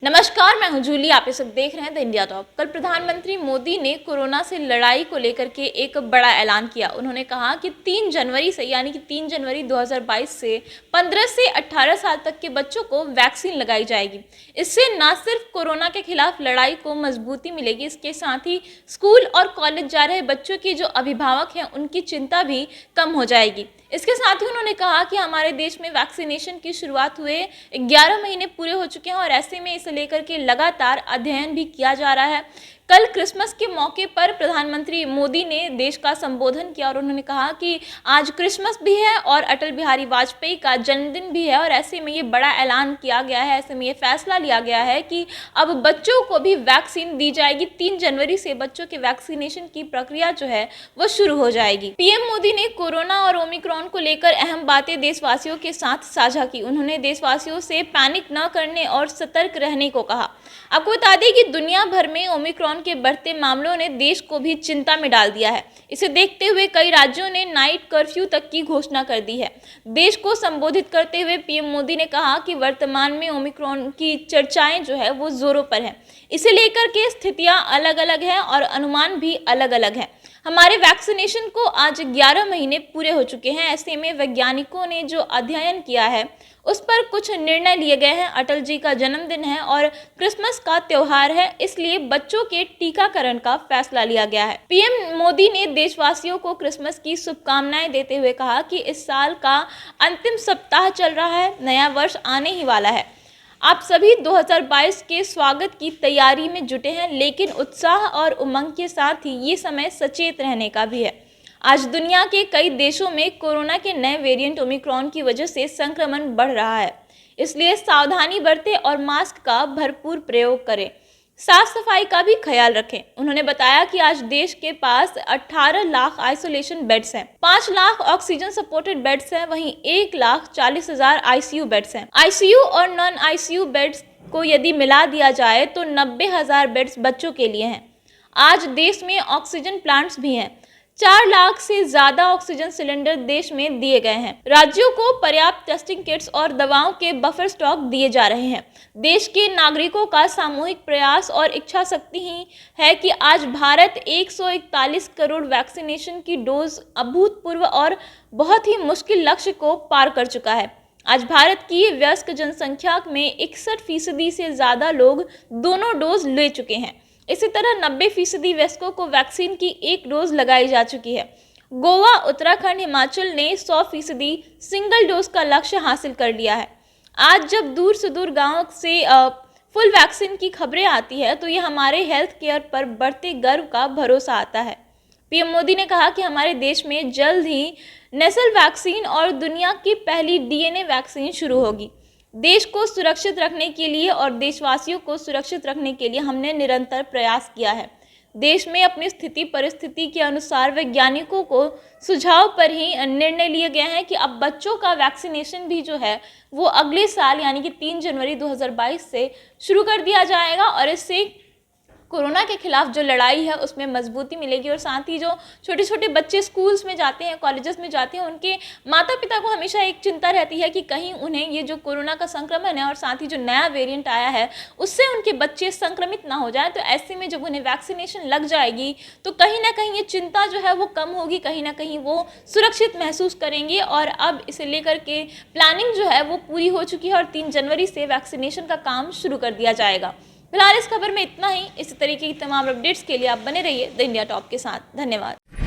नमस्कार, मैं हूं जूली। आप ये सब देख रहे हैं द इंडिया टॉप। कल प्रधानमंत्री मोदी ने कोरोना से लड़ाई को लेकर के एक बड़ा ऐलान किया। उन्होंने कहा कि 3 जनवरी से यानी कि 3 जनवरी 2022 से 15 से 18 साल तक के बच्चों को वैक्सीन लगाई जाएगी। इससे न सिर्फ कोरोना के खिलाफ लड़ाई को मजबूती मिलेगी, इसके साथ ही स्कूल और कॉलेज जा रहे बच्चों की जो अभिभावक हैं उनकी चिंता भी कम हो जाएगी। इसके साथ ही उन्होंने कहा कि हमारे देश में वैक्सीनेशन की शुरुआत हुए 11 महीने पूरे हो चुके हैं और ऐसे में इसे लेकर के लगातार अध्ययन भी किया जा रहा है। कल क्रिसमस के मौके पर प्रधानमंत्री मोदी ने देश का संबोधन किया और उन्होंने कहा कि आज क्रिसमस भी है और अटल बिहारी वाजपेयी का जन्मदिन भी है और ऐसे में ये बड़ा ऐलान किया गया है, ऐसे में ये फैसला लिया गया है कि अब बच्चों को भी वैक्सीन दी जाएगी। 3 जनवरी से बच्चों के वैक्सीनेशन की प्रक्रिया जो है वो शुरू हो जाएगी। पीएम मोदी ने कोरोना और ओमिक्रॉन को लेकर अहम बातें देशवासियों के साथ साझा की। उन्होंने देशवासियों से पैनिक न करने और सतर्क रहने को कहा। आपको बता दें कि दुनिया भर में ओमिक्रॉन के बढ़ते मामलों ने देश को भी चिंता में डाल दिया है। इसे देखते हुए कई राज्यों ने नाइट कर्फ्यू तक की घोषणा कर दी है। देश को संबोधित करते हुए पीएम मोदी ने कहा कि वर्तमान में ओमिक्रॉन की चर्चाएं जो है वो जोरों पर है। इसे लेकर के स्थितियां अलग अलग हैं और अनुमान भी अलग अलग हैं। हमारे वैक्सीनेशन को आज 11 महीने पूरे हो चुके हैं। ऐसे में वैज्ञानिकों ने जो अध्ययन किया है उस पर कुछ निर्णय लिए गए हैं। अटल जी का जन्मदिन है और क्रिसमस का त्योहार है, इसलिए बच्चों के टीकाकरण का फैसला लिया गया है। पीएम मोदी ने देशवासियों को क्रिसमस की शुभकामनाएं देते हुए कहा कि इस साल का अंतिम सप्ताह चल रहा है, नया वर्ष आने ही वाला है। आप सभी 2022 के स्वागत की तैयारी में जुटे हैं, लेकिन उत्साह और उमंग के साथ ही ये समय सचेत रहने का भी है। आज दुनिया के कई देशों में कोरोना के नए वेरिएंट ओमिक्रॉन की वजह से संक्रमण बढ़ रहा है, इसलिए सावधानी बरतें और मास्क का भरपूर प्रयोग करें। साफ सफाई का भी ख्याल रखें। उन्होंने बताया कि आज देश के पास 18 लाख आइसोलेशन बेड्स हैं, 5 लाख ऑक्सीजन सपोर्टेड बेड्स हैं, वहीं 1,40,000 आईसीयू बेड्स हैं। आईसीयू और नॉन आईसीयू बेड्स को यदि मिला दिया जाए तो 90,000 बेड्स बच्चों के लिए हैं। आज देश में ऑक्सीजन प्लांट्स भी हैं। 4 लाख से ज्यादा ऑक्सीजन सिलेंडर देश में दिए गए हैं। राज्यों को पर्याप्त टेस्टिंग किट्स और दवाओं के बफर स्टॉक दिए जा रहे हैं। देश के नागरिकों का सामूहिक प्रयास और इच्छा शक्ति ही है कि आज भारत 141 करोड़ वैक्सीनेशन की डोज अभूतपूर्व और बहुत ही मुश्किल लक्ष्य को पार कर चुका है। आज भारत की वयस्क जनसंख्या में 61% से ज्यादा लोग दोनों डोज ले चुके हैं। इसी तरह 90% वयस्कों को वैक्सीन की 1 डोज लगाई जा चुकी है। गोवा, उत्तराखंड, हिमाचल ने 100% सिंगल डोज का लक्ष्य हासिल कर लिया है। आज जब दूर से दूर गाँव से फुल वैक्सीन की खबरें आती है तो ये हमारे हेल्थ केयर पर बढ़ते गर्व का भरोसा आता है। पीएम मोदी ने कहा कि हमारे देश में जल्द ही नेसल वैक्सीन और दुनिया की पहली डीएनए वैक्सीन शुरू होगी। देश को सुरक्षित रखने के लिए और देशवासियों को सुरक्षित रखने के लिए हमने निरंतर प्रयास किया है। देश में अपनी स्थिति परिस्थिति के अनुसार वैज्ञानिकों को सुझाव पर ही निर्णय लिए गए हैं कि अब बच्चों का वैक्सीनेशन भी जो है वो अगले साल यानी कि 3 जनवरी 2022 से शुरू कर दिया जाएगा और इससे कोरोना के खिलाफ जो लड़ाई है उसमें मजबूती मिलेगी। और साथ ही जो छोटे छोटे बच्चे स्कूल्स में जाते हैं, कॉलेजेस में जाते हैं, उनके माता पिता को हमेशा एक चिंता रहती है कि कहीं उन्हें ये जो कोरोना का संक्रमण है और साथ ही जो नया वेरिएंट आया है उससे उनके बच्चे संक्रमित ना हो जाए। तो ऐसे में जब उन्हें वैक्सीनेशन लग जाएगी तो कहीं ना कहीं ये चिंता जो है वो कम होगी, कहीं ना कहीं वो सुरक्षित महसूस करेंगे। और अब इसे लेकर के प्लानिंग जो है वो पूरी हो चुकी है और 3 जनवरी से वैक्सीनेशन का काम शुरू कर दिया जाएगा। फिलहाल इस खबर में इतना ही। इसी तरीके की तमाम अपडेट्स के लिए आप बने रहिए द इंडिया टॉप के साथ। धन्यवाद।